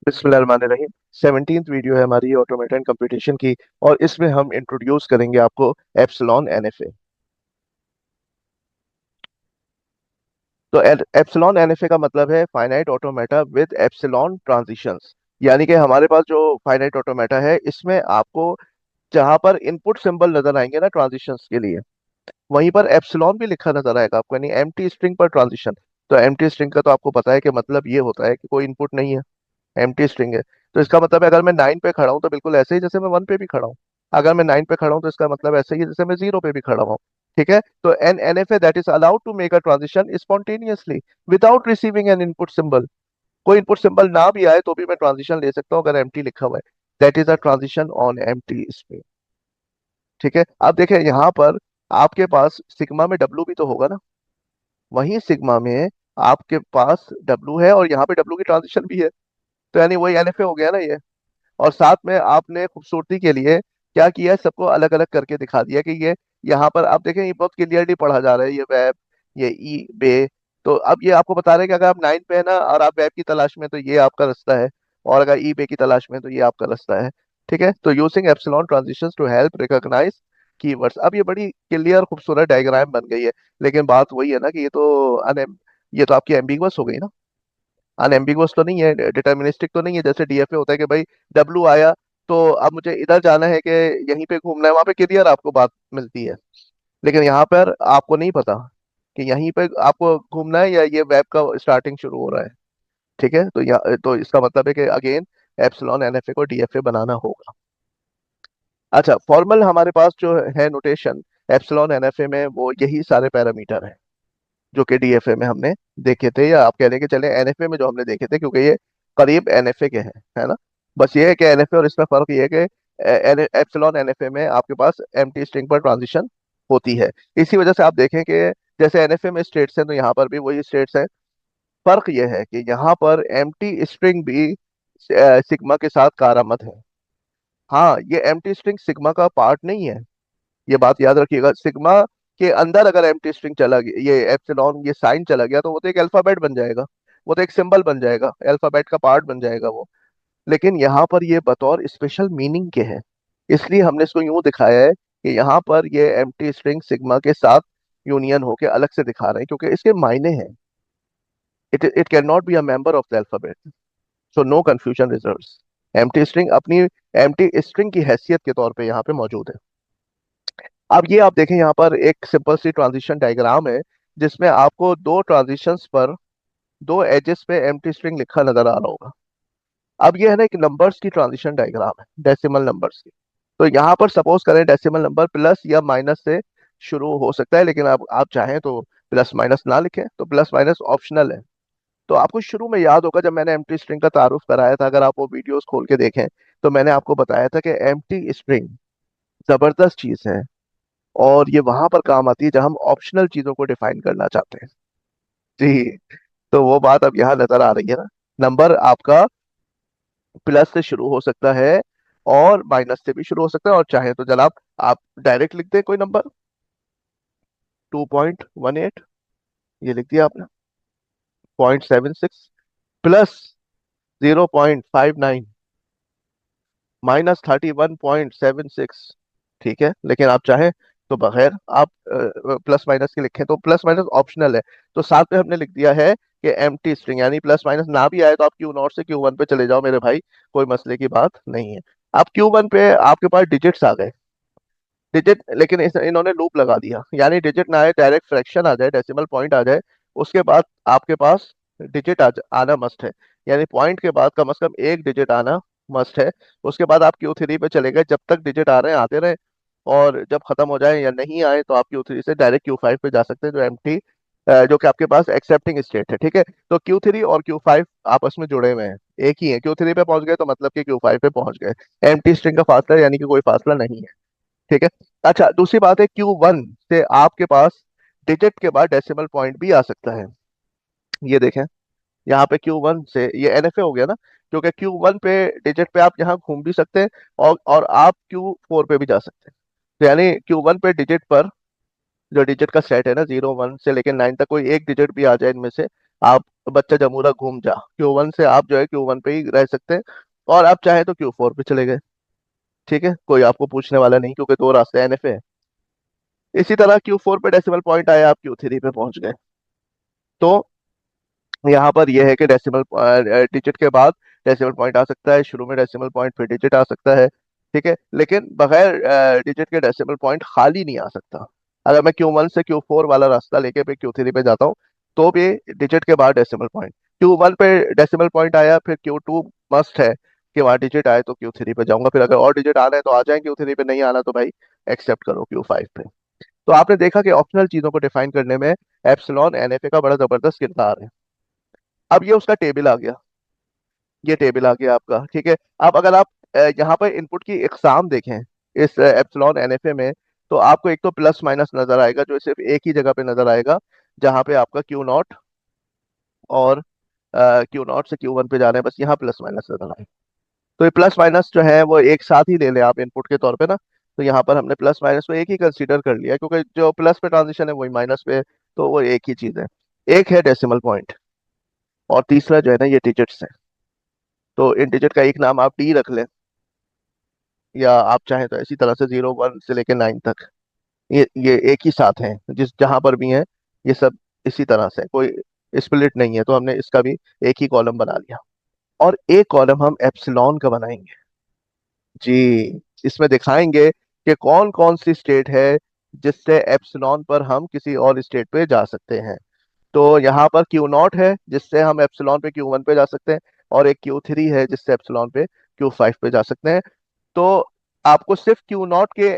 बिस्मिल्लाहिर्रहमानिर्रहीम। 17th video है हमारी ऑटोमेटेड कंप्यूटेशन की। और इसमें हम इंट्रोड्यूस करेंगे आपको एप्सिलॉन एनएफए। तो एप्सिलॉन एनएफए का मतलब है finite automata with epsilon transitions. यानी कि हमारे पास जो फाइनाइट ऑटोमेटा है इसमें आपको जहां पर इनपुट सिंबल नजर आएंगे ना ट्रांजिशंस के लिए, वहीं पर एप्सिलॉन भी लिखा नजर आएगा आपको, यानी एम्प्टी स्ट्रिंग पर ट्रांजिशन। तो एम्प्टी स्ट्रिंग का तो आपको पता है कि मतलब ये होता है कि कोई इनपुट नहीं है, एम्प्टी स्ट्रिंग है। तो इसका मतलब है अगर मैं 9 पे खड़ा हूं तो बिल्कुल ऐसे ही जैसे मैं 1 पे भी खड़ा हूं। अगर मैं 9 पे खड़ा हूं तो इसका मतलब ऐसे ही जैसे मैं 0 पे भी खड़ा हूं। ठीक है, तो N N F A that is allowed to make a transition spontaneously without receiving an input symbol. कोई इनपुट सिंबल ना भी आए तो भी मैं ट्रांजिशन ले सकता हूं अगर एम्प्टी लिखा हुआ है। That is a transition on empty string. ठीक है, अब देखें यहाँ पर आपके पास सिग्मा में डब्लू भी तो होगा ना, वहीं सिग्मा में आपके पास डब्लू है और यहाँ पे डब्लू की ट्रांजिशन भी है। तो यानी वही एनएफए हो गया ना ये। और साथ में आपने खूबसूरती के लिए क्या किया है, सबको अलग अलग करके दिखा दिया कि ये यहाँ पर आप देखें, ये बहुत क्लियरली पढ़ा जा रहा है, ये वेब, ये ई बे। तो अब ये आपको बता रहे हैं कि अगर आप 9 पे है ना और आप वेब की तलाश में तो ये आपका रास्ता है, और अगर ई बे की तलाश में तो ये आपका रास्ता है। ठीक है, तो using epsilon transitions to help recognize keywords. अब ये बड़ी क्लियर खूबसूरत डायग्राम बन गई है। लेकिन बात वही है ना कि ये तो आपकी एम्बिगुअस हो गई ना। अनएम्बिगुअस तो नहीं है, डिटर्मिनिस्टिक तो नहीं है जैसे डीएफए होता है कि भाई डब्लू आया तो अब मुझे इधर जाना है कि यहीं पे घूमना है, वहां पे क्लियर आपको बात मिलती है। लेकिन यहाँ पर आपको नहीं पता कि यहीं पे आपको घूमना है या ये वेब का स्टार्टिंग शुरू हो रहा है। ठीक है, तो तो इसका मतलब है कि अगेन एप्सिलॉन एनएफए को डीएफए बनाना होगा। अच्छा, फॉर्मल हमारे पास जो है नोटेशन एप्सिलॉन एनएफए में, वो यही सारे पैरामीटर हैं जो कि डीएफए में हमने देखे थे, या आप कह रहे हैं कि चले एनएफए में जो हमने देखे थे, क्योंकि ये करीब एनएफए के हैं, है ना। बस ये है कि एनएफए और इसमें फर्क ये है कि एप्सिलॉन एनएफए में आपके पास एम्प्टी स्ट्रिंग पर ट्रांजिशन होती है। इसी वजह से आप देखें कि जैसे एनएफए में स्टेट्स हैं तो यहाँ पर भी वही स्टेट्स हैं। फर्क ये है कि यहाँ पर एम्प्टी स्ट्रिंग भी सिग्मा के साथ कारामद है। हाँ, ये एम्प्टी स्ट्रिंग सिग्मा का पार्ट नहीं है, ये बात याद रखिएगा। सिग्मा के अंदर अगर एम्प्टी स्ट्रिंग चला गया, ये एप्सिलॉन ये साइन चला गया, तो वो तो एक अल्फाबेट बन जाएगा, वो तो एक सिंबल बन जाएगा, अल्फाबेट का पार्ट बन जाएगा वो। लेकिन यहाँ पर ये बतौर स्पेशल मीनिंग के है, इसलिए हमने इसको यूं दिखाया है कि यहाँ पर ये एम्प्टी स्ट्रिंग सिग्मा के साथ यूनियन होके अलग से दिखा रहे हैं, क्योंकि इसके मायने हैं। It can not be a member of the alphabet, so no confusion results. Empty string अपनी एम्प्टी स्ट्रिंग की हैसियत के तौर पे यहाँ पे मौजूद है। अब ये आप देखें, यहाँ पर एक सिंपल सी ट्रांजिशन डायग्राम है जिसमें आपको दो ट्रांजिशंस पर दो एजेस पे एम्प्टी स्ट्रिंग लिखा नजर आ रहा होगा। अब ये है ना एक नंबर्स की ट्रांजिशन डायग्राम है, डेसिमल नंबर्स की। तो यहाँ पर सपोज करें डेसिमल नंबर प्लस या माइनस से शुरू हो सकता है, लेकिन आप चाहें तो प्लस माइनस ना लिखें, तो प्लस माइनस ऑप्शनल है। तो आपको शुरू में याद होगा जब मैंने एम्प्टी स्ट्रिंग का तारुफ कराया था, अगर आप वो वीडियोस खोल के देखें, तो मैंने आपको बताया था कि एम्प्टी स्ट्रिंग जबरदस्त चीज है, और ये वहां पर काम आती है जब हम ऑप्शनल चीजों को डिफाइन करना चाहते हैं। जी, तो वो बात अब यहाँ नजर आ रही है ना। नंबर आपका प्लस से शुरू हो सकता है और माइनस से भी शुरू हो सकता है, और चाहे तो जनाब आप डायरेक्ट लिख दें कोई नंबर, 2.18 ये लिख दिया आपने, 0.76 प्लस 0.59 माइनस 31.76। ठीक है, लेकिन आप चाहें तो बगैर आप प्लस माइनस के लिखें, तो प्लस माइनस ऑप्शनल है। तो साथ में हमने लिख दिया है कि एम्प्टी स्ट्रिंग, यानी प्लस माइनस ना भी आए तो आप क्यू नॉट से क्यू वन पे चले जाओ मेरे भाई, कोई मसले की बात नहीं है। आप क्यू वन पे आपके पास डिजिट्स आ गए, डिजिट, लेकिन इन्होंने लूप लगा दिया, यानी डिजिट ना आए, डायरेक्ट फ्रैक्शन आ जाए, डेसिमल पॉइंट आ जाए, उसके बाद आपके पास डिजिट आना मस्ट है। यानी पॉइंट के बाद कम से कम एक डिजिट आना मस्ट है। उसके बाद आप क्यू थ्री पे चले गए, जब तक डिजिट आ रहे हैं आते रहे, और जब खत्म हो जाए या नहीं आए तो आप क्यू थ्री से डायरेक्ट क्यू फाइव पे जा सकते हैं, जो एम्प्टी जो कि आपके पास एक्सेप्टिंग स्टेट है। ठीक है, तो क्यू थ्री और क्यू फाइव आपस में जुड़े हुए हैं, एक ही है। क्यू थ्री पे पहुंच गए तो मतलब कि क्यू फाइव पे पहुंच गए, एम्प्टी स्ट्रिंग का फासला यानी कि कोई फासला नहीं है। ठीक है, अच्छा दूसरी बात है, क्यू वन से आपके पास डिजिट के बाद डेसिमल पॉइंट भी आ सकता है। ये देखें, यहाँ पे क्यू वन से ये एनएफए हो गया ना, क्योंकि क्यू वन पे डिजिट पे आप यहाँ घूम भी सकते हैं, और आप क्यू फोर पे भी जा सकते हैं। तो यानी क्यू वन पे डिजिट पर जो डिजिट का सेट है ना, 0 1 से लेकर 9 तक, कोई एक डिजिट भी आ जाए इनमें से, आप बच्चा जमूरा घूम जा, Q1 से आप जो है Q1 पे ही रह सकते हैं, और आप चाहे तो Q4 पे चले गए। ठीक है, कोई आपको पूछने वाला नहीं, क्योंकि दो रास्ते NFA है। इसी तरह Q4 पे डेसिमल पॉइंट आया, आप Q3 पे पहुंच गए। तो यहाँ पर यह है कि डेसिमल डिजिट के बाद डेसिमल पॉइंट आ सकता है, शुरू में डेसिमल पॉइंट फिर डिजिट आ सकता है। ठीक है, लेकिन बगैर डिजिट के डेसिमल पॉइंट खाली नहीं आ सकता। अगर मैं Q1 से Q4 वाला रास्ता लेके फिर Q3 पे जाता हूँ, तो भी डिजिट के बाद डेसिमल पॉइंट। Q1 पे डेसिमल पॉइंट आया, फिर Q2 मस्ट है कि वहाँ डिजिट आए, तो Q3 पे जाऊंगा, फिर अगर और डिजिट आना है तो आ जाए Q3 पे, नहीं आना तो भाई एक्सेप्ट करो Q5 पे। तो आपने देखा कि ऑप्शनल चीजों को डिफाइन करने में एप्सिलॉन NFA का बड़ा जबरदस्त किरदार है। अब ये उसका टेबल आ गया, ये टेबल आ गया आपका। ठीक है, अब अगर आप यहाँ पर इनपुट की इकसाम देखें इस एप्सिलॉन NFA में, तो आपको एक तो प्लस माइनस नजर आएगा, जो सिर्फ एक ही जगह पे नजर आएगा, जहाँ पे आपका Q0 और Q0 से Q1 पे जा रहे हैं, बस यहाँ प्लस माइनस नजर आएगा। तो ये प्लस माइनस जो है वो एक साथ ही ले लें आप इनपुट के तौर पे ना। तो यहाँ पर हमने प्लस माइनस को एक ही कंसीडर कर लिया, क्योंकि जो प्लस पे ट्रांजिशन है वही माइनस पे है, तो वो एक ही चीज है। एक है डेसिमल पॉइंट, और तीसरा जो है ना ये डिजिट्स है। तो इन डिजिट का एक नाम आप डी रख लें, या आप चाहें तो इसी तरह से 0 1 से लेकर 9 तक, ये एक ही साथ हैं, जिस जहां पर भी हैं ये सब इसी तरह से, कोई स्प्लिट नहीं है, तो हमने इसका भी एक ही कॉलम बना लिया। और एक कॉलम हम एप्सिलॉन का बनाएंगे। जी, इसमें दिखाएंगे कि कौन कौन सी स्टेट है जिससे एप्सिलॉन पर हम किसी और स्टेट पे जा सकते हैं। तो यहाँ पर Q0 है जिससे हम एप्सिलॉन पे Q1 पे जा सकते हैं, और एक Q3 है जिससे एप्सिलॉन पे Q5 पे जा सकते हैं। तो आपको सिर्फ Q0 के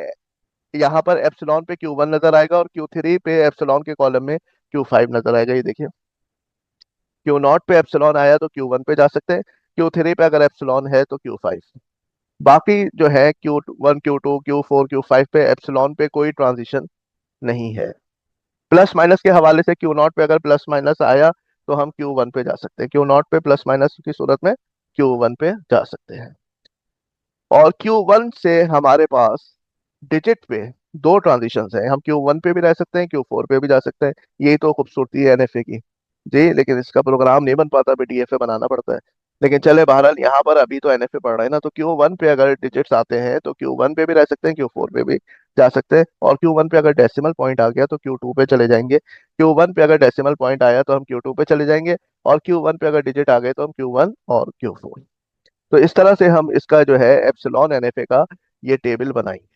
यहाँ पर एप्सिलॉन पे Q1 नजर आएगा, और Q3 पे एप्सिलॉन के कॉलम में Q5 नजर आएगा। ये देखिए, Q0 पे एप्सिलॉन आया तो Q1 पे जा सकते हैं, Q3 पे अगर एप्सिलॉन है तो Q5। बाकी जो है Q1 Q2 Q4 Q5 पे एप्सिलॉन पे कोई ट्रांजिशन नहीं है। प्लस माइनस के हवाले से Q0 पे अगर प्लस माइनस आया तो हम Q1 पे जा सकते हैं, Q0 पे प्लस माइनस की सूरत में Q1 पे जा सकते हैं। और Q1 से हमारे पास डिजिट पे दो ट्रांजिशंस हैं, हम Q1 पे भी रह सकते हैं, Q4 पे भी जा सकते हैं। यही तो खूबसूरती है NFA की। जी, लेकिन इसका प्रोग्राम नहीं बन पाता, भी DFA बनाना पड़ता है। लेकिन चले, बहरहाल यहाँ पर अभी तो NFA पढ़ रहे हैं ना, तो Q1 पे अगर डिजिट्स आते हैं तो Q1 पे भी रह सकते हैं, Q4 पे भी जा सकते हैं, और Q1 पे अगर डेसिमल पॉइंट आ गया तो Q2 पे चले जाएंगे। Q1 पे अगर डेसिमल पॉइंट आया तो हम Q2 पे चले जाएंगे, और Q1 पे अगर डिजिट आ गए तो हम Q1 और Q4। तो इस तरह से हम इसका जो है एप्सिलॉन NFA का ये टेबल बनाएंगे।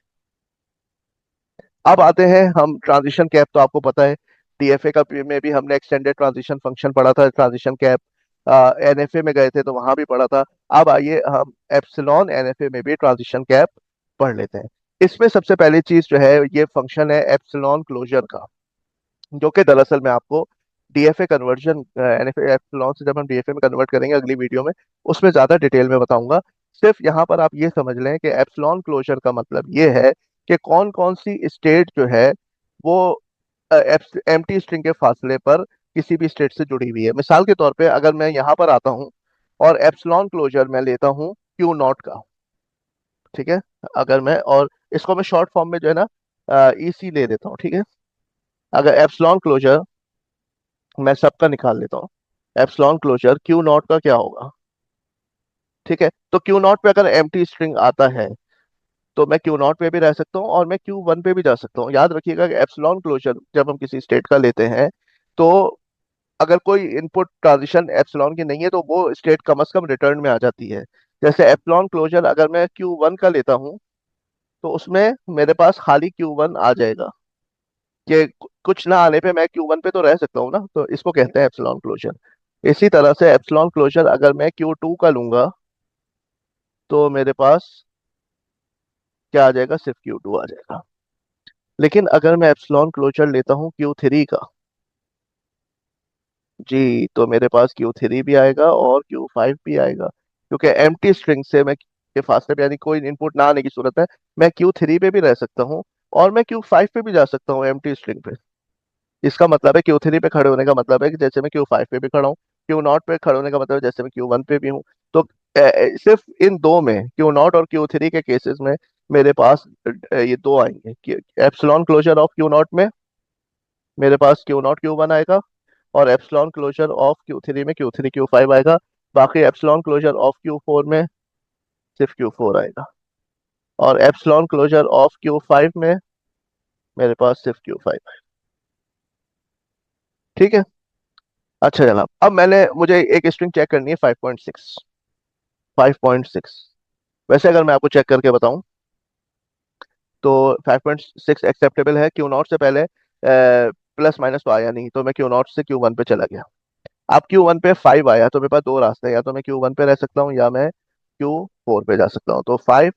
अब आते हैं हम ट्रांजिशन कैप, तो आपको पता है DFA का में भी हमने एक्सटेंडेड ट्रांजिशन फंक्शन पढ़ा था, ट्रांजिशन कैप। NFA में गए थे तो वहां भी पढ़ा था। अब आइए हम एप्सिलॉन NFA में भी ट्रांजिशन कैप पढ़ लेते हैं। इसमें सबसे पहली चीज जो है ये फंक्शन है एप्सिलॉन क्लोजर का, जो कि दरअसल मैं आपको DFA कन्वर्जन, NFA एप्सिलॉन से जब हम DFA में कन्वर्ट करेंगे अगली वीडियो में, उसमें ज्यादा डिटेल में बताऊंगा। सिर्फ यहाँ पर आप ये समझ लें कि एप्सिलॉन क्लोजर का मतलब ये है कि कौन कौन सी स्टेट जो है वो एम्प्टी स्ट्रिंग के फासले पर किसी भी स्टेट से जुड़ी हुई है। मिसाल के तौर पे अगर मैं यहाँ पर आता हूँ और एप्सिलॉन क्लोजर मैं लेता हूँ Q0 का, ठीक है, अगर मैं, और इसको मैं शॉर्ट फॉर्म में जो है ना EC ले देता हूँ, ठीक है। अगर एप्सिलॉन क्लोजर मैं सबका निकाल लेता हूँ, एप्सिलॉन क्लोजर Q0 का क्या होगा। ठीक है, तो Q0 पे अगर एम्प्टी स्ट्रिंग आता है तो मैं Q0 पे भी रह सकता हूँ, और मैं Q1 पे भी जा सकता हूँ। याद रखिएगा कि एप्सिलॉन क्लोजर जब हम किसी स्टेट का लेते हैं, तो अगर कोई इनपुट ट्रांजिशन एप्सिलॉन की नहीं है तो वो स्टेट कम से कम रिटर्न में आ जाती है। जैसे एप्सिलॉन क्लोजर अगर मैं Q1 का लेता हूँ, तो उसमें मेरे पास खाली Q1 आ जाएगा, कि कुछ ना आने पे मैं Q1 पे तो रह सकता हूँ ना, तो इसको कहते हैं एप्सिलॉन क्लोजर। इसी तरह से एप्सिलॉन क्लोजर अगर मैं Q2 का लूंगा, तो मेरे पास क्या आ जाएगा, सिर्फ Q2 आ जाएगा। लेकिन अगर मैं एप्सिलॉन क्लोजर लेता हूँ Q3 का, जी, तो मेरे पास Q3 भी आएगा और Q5 भी आएगा, क्योंकि एम्प्टी स्ट्रिंग से मैं के फासले पे, यानी कोई इनपुट ना आने की सूरत है, मैं Q3 पे भी रह सकता हूँ, और मैं Q5 पे भी जा सकता हूँ एम्प्टी स्ट्रिंग पे। इसका मतलब है Q3 पे खड़े होने का मतलब है कि जैसे मैं Q5 पे भी खड़ा हूँ, Q0 पे खड़े होने का मतलब है जैसे मैं Q1 पे भी हूँ। तो सिर्फ इन दो में, Q0 और Q3 के केसेस में, मेरे पास ये दो आएंगे कि एप्सिलॉन क्लोजर ऑफ Q0 में मेरे पास Q0 Q1 आएगा, और एप्सिलॉन क्लोजर ऑफ Q3 में Q3 Q5 आएगा। बाकी एप्सिलॉन क्लोजर ऑफ Q4 में सिर्फ Q4 आएगा, और एप्सिलॉन क्लोजर ऑफ Q5 में मेरे पास सिर्फ Q5। ठीक है। अच्छा जनाब, अब मुझे एक स्ट्रिंग चेक करनी है 5.6। 5.6, वैसे अगर मैं आपको चेक करके बताऊं तो 5.6 एक्सेप्टेबल है। क्यू नॉट से पहले प्लस माइनस तो आया नहीं, तो मैं क्यू नॉट से Q1 पे चला गया। अब Q1 पे 5 आया, तो मेरे पास दो रास्ते हैं, या तो मैं Q1 पे रह सकता हूँ या मैं Q4 पे जा सकता हूँ। तो 5,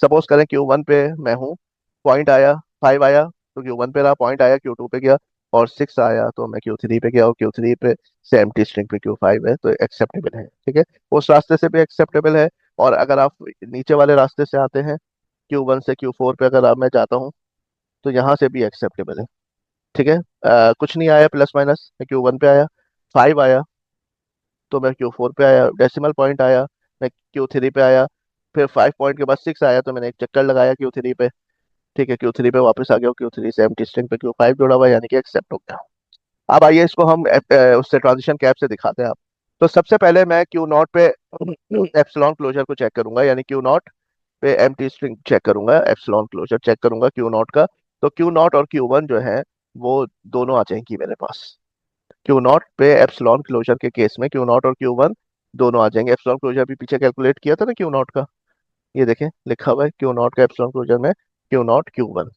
सपोज करें Q1 पे मैं हूँ, पॉइंट आया, 5 आया तो Q1 पे रहा, पॉइंट आया Q2 पे गया, और 6 आया तो मैं Q3 पे गया, और Q3 पे से एम्प्टी स्ट्रिंग पे Q5 है, तो एक्सेप्टेबल है। ठीक है, उस रास्ते से भी एक्सेप्टेबल है। और अगर आप नीचे वाले रास्ते से आते हैं, Q1 से Q4 पे अगर आप मैं जाता हूँ, तो यहाँ से भी एक्सेप्टेबल है। ठीक है, कुछ नहीं आया प्लस माइनस, मैं Q1 पे आया, 5 आया तो मैं Q4 पे आया, डेसिमल पॉइंट आया, मैं Q3 पे आया, फिर 5 पॉइंट के बाद 6 आया तो मैंने एक चक्कर लगाया Q3 पे। ठीक है, Q3 पे वापस आ गया, Q3 से एम्प्टी स्ट्रिंग पे Q5 जुड़ा हुआ है, यानी कि एक्सेप्ट हो गया। अब आइए इसको हम उससे ट्रांजिशन कैप से दिखाते हैं आप। तो सबसे पहले मैं Q नॉट पे एप्सिलॉन क्लोजर को चेक करूंगा, यानी Q नॉट पे एम्प्टी स्ट्रिंग चेक करूंगा, एप्सिलॉन क्लोजर चेक करूंगा Q नॉट का। तो Q नॉट और Q1 जो है वो दोनों आ जाएंगी मेरे पास। Q नॉट पे एप्सिलॉन क्लोजर के केस में Q नॉट और Q1 दोनों आ जाएंगे। एप्सिलॉन क्लोजर भी पीछे कैलकुलेट किया था ना Q नॉट का, ये देखें लिखा हुआ है Q नॉट का एप्सिलॉन क्लोजर में Q नॉट Q1,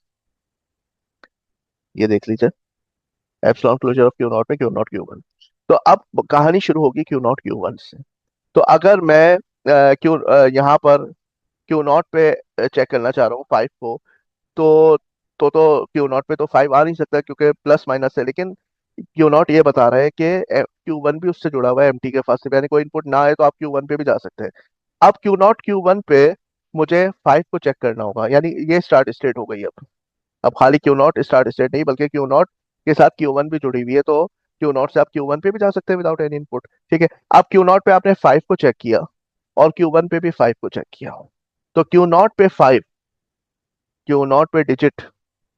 ये देख लीजिए, epsilon closure of Q not में Q नॉट Q1। तो अब कहानी शुरू होगी Q नॉट Q1 से। तो अगर मैं यहाँ पर Q नॉट पे चेक करना चाह रहा हूँ 5 को, तो Q नॉट पे तो 5 आ नहीं सकता क्योंकि प्लस माइनस है, लेकिन Q नॉट ये बता रहा है कि Q1 भी उससे जुड़ा हुआ है एमटी के पास से, यानी कोई इनपुट ना आए तो आप Q1 पे भी जा सकते हैं। अब Q नॉट Q1 पे मुझे 5 को चेक करना होगा, यानी ये स्टार्ट स्टेट हो गई। अब खाली Q नॉट स्टार्ट स्टेट नहीं, बल्कि Q नॉट के साथ Q1 भी जुड़ी हुई है, तो Q नॉट से आप Q1 पे भी जा सकते हैं विदाउट एनी इनपुट। ठीक है, अब Q नॉट पे आपने 5 को चेक किया और Q1 पे भी 5 को चेक किया, तो Q नॉट पे 5, Q नॉट पे डिजिट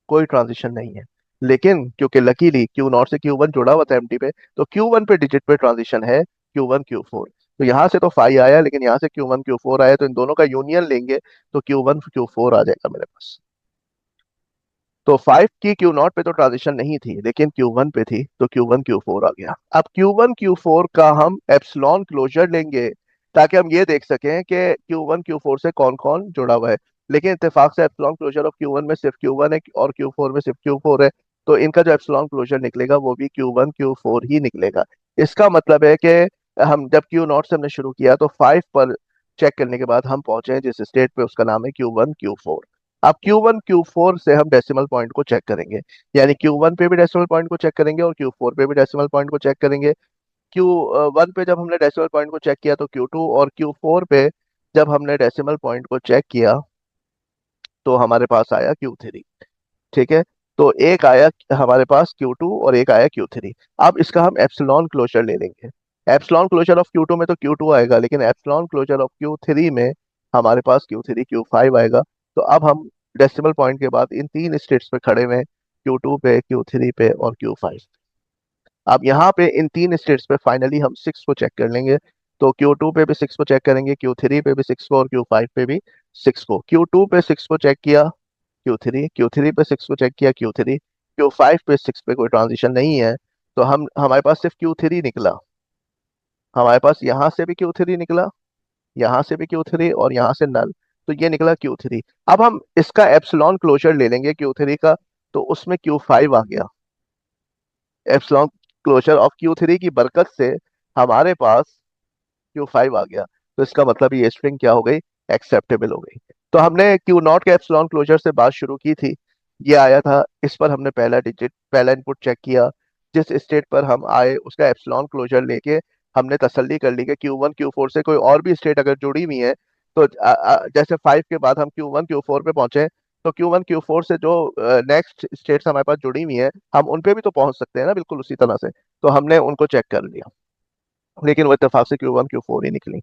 कोई ट्रांजिशन नहीं है। लेकिन क्योंकि लकीली Q नॉट से Q1 जुड़ा हुआ था एमटी पे, तो Q1 पे डिजिट पे ट्रांजिशन है Q1 Q4। तो यहाँ से तो 5 आया, लेकिन यहाँ से Q1 Q4 आया, तो इन दोनों का यूनियन लेंगे तो Q1 Q4 आ जाएगा मेरे पास। तो 5 की Q नॉट पे तो ट्रांजिशन नहीं थी, लेकिन Q1 पे थी, तो Q1 Q4 आ गया। अब Q1 Q4 का हम एप्सिलॉन क्लोजर लेंगे, ताकि हम ये देख सकें कि Q1 Q4 से कौन कौन जुड़ा हुआ है। लेकिन इत्तेफाक से एप्सिलॉन क्लोजर ऑफ Q1 में सिर्फ Q1 है और Q4 में सिर्फ Q4 है, तो इनका जो एप्सिलॉन क्लोजर निकलेगा वो भी Q1 Q4 ही निकलेगा। इसका मतलब है कि हम जब Q नॉट से हमने शुरू किया तो 5 पर चेक करने के बाद हम पहुंचे हैं जिस स्टेट पे, उसका नाम है Q1 Q4। अब Q1 Q4 से हम डेसिमल पॉइंट को चेक करेंगे, यानी Q1 पे भी डेसिमल पॉइंट को चेक करेंगे और Q4 पे भी डेसिमल पॉइंट को चेक करेंगे। Q1 पे जब हमने डेसिमल पॉइंट को चेक किया तो Q2, और Q4 पे जब हमने डेसिमल पॉइंट को चेक किया तो हमारे पास आया Q3। ठीक है, तो एक आया हमारे पास Q2 और एक आया Q3। अब इसका हम एप्सिलॉन क्लोजर ले लेंगे। एप्सिलॉन क्लोजर ऑफ Q2 में तो Q2 आएगा, लेकिन एप्सिलॉन क्लोजर ऑफ Q3 में हमारे पास Q3 Q5 आएगा। तो अब हम डेसिमल पॉइंट के बाद इन तीन स्टेट्स पे खड़े हुए हैं, Q2 पे, Q3 पे और Q5। अब यहाँ पे इन तीन स्टेट्स पे फाइनली हम 6 को चेक कर लेंगे। तो Q2 पे भी 6 को चेक करेंगे, Q3 पे भी 6 को, और Q5 पे भी 6 को। Q2 पे 6 को चेक किया, Q3 पे 6 को चेक किया, Q5 पे 6 पे कोई ट्रांजिशन नहीं है, तो हम हमारे पास सिर्फ Q3 निकला। हमारे पास यहाँ से भी Q3 निकला, यहाँ से भी Q3 और यहाँ से नल, तो ये निकला Q3। अब हम इसका एप्सिलॉन क्लोजर ले लेंगे Q3 का, तो उसमें Q5 आ गया। एप्सिलॉन क्लोजर ऑफ Q3 की बरकत से हमारे पास Q5 आ गया। तो इसका मतलब ये स्ट्रिंग क्या हो गई, एक्सेप्टेबल हो गई। तो हमने Q नॉट के एप्सिलॉन क्लोजर से बात शुरू की थी, ये आया था, इस पर हमने पहला डिजिट, पहला इनपुट चेक किया, जिस स्टेट पर हम आए उसका एप्सिलॉन क्लोजर लेके हमने तसल्ली कर ली कि Q1 Q4 से कोई और भी स्टेट अगर जुड़ी हुई है, तो जैसे 5 के बाद हम Q1 Q4 पे पहुंचे, तो Q1 Q4 से जो नेक्स्ट स्टेट्स हमारे पास जुड़ी हुई हैं, हम उन पे भी तो पहुंच सकते हैं ना, बिल्कुल उसी तरह से। तो हमने उनको चेक कर लिया, लेकिन वो इत्तेफाक से Q1 Q4 ही निकली।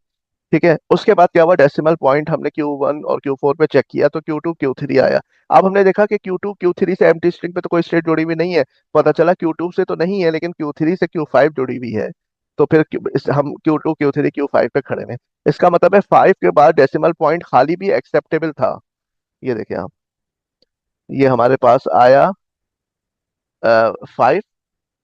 ठीक है, उसके बाद क्या हुआ, डेसिमल पॉइंट हमने Q1 और Q4 पे चेक किया तो Q2 Q3 आया। अब हमने देखा कि Q2 Q3 से एम्प्टी स्ट्रिंग पे तो कोई स्टेट जुड़ी हुई नहीं है, पता चला Q2 से तो नहीं है लेकिन Q3 से Q5 जुड़ी हुई है। तो फिर हम Q2 Q3 Q5 पे खड़े हैं। इसका मतलब है 5 के बाद डेसिमल पॉइंट खाली भी एक्सेप्टेबल था। ये देखें आप, ये हमारे पास आया 5,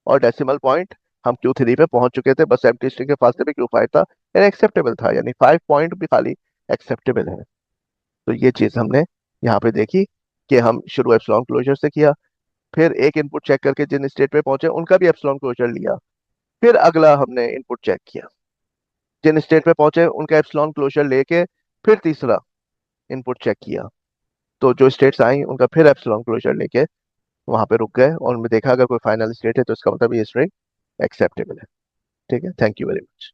और डेसिमल पॉइंट हम Q3 पे पहुंच चुके थे, बस एम्प्टी स्ट्रिंग के फासले पे Q5 था, यानी एक्सेप्टेबल था, यानी 5 पॉइंट भी खाली एक्सेप्टेबल है। तो ये चीज हमने यहाँ पे देखी कि हम शुरू एप्सिलॉन क्लोजर से किया, फिर एक इनपुट चेक करके जिन स्टेट पे पहुंचे उनका भी एप्सिलॉन क्लोजर लिया, फिर अगला हमने इनपुट चेक किया, जिन स्टेट पे पहुंचे उनका एप्सिलॉन क्लोजर लेके फिर तीसरा इनपुट चेक किया। तो जो स्टेट्स आई उनका फिर एप्सिलॉन क्लोजर लेके वहां पे रुक गए, और हमने देखा अगर कोई फाइनल स्टेट है तो इसका मतलब ये स्ट्रिंग एक्सेप्टेबल है। ठीक है, थैंक यू वेरी मच।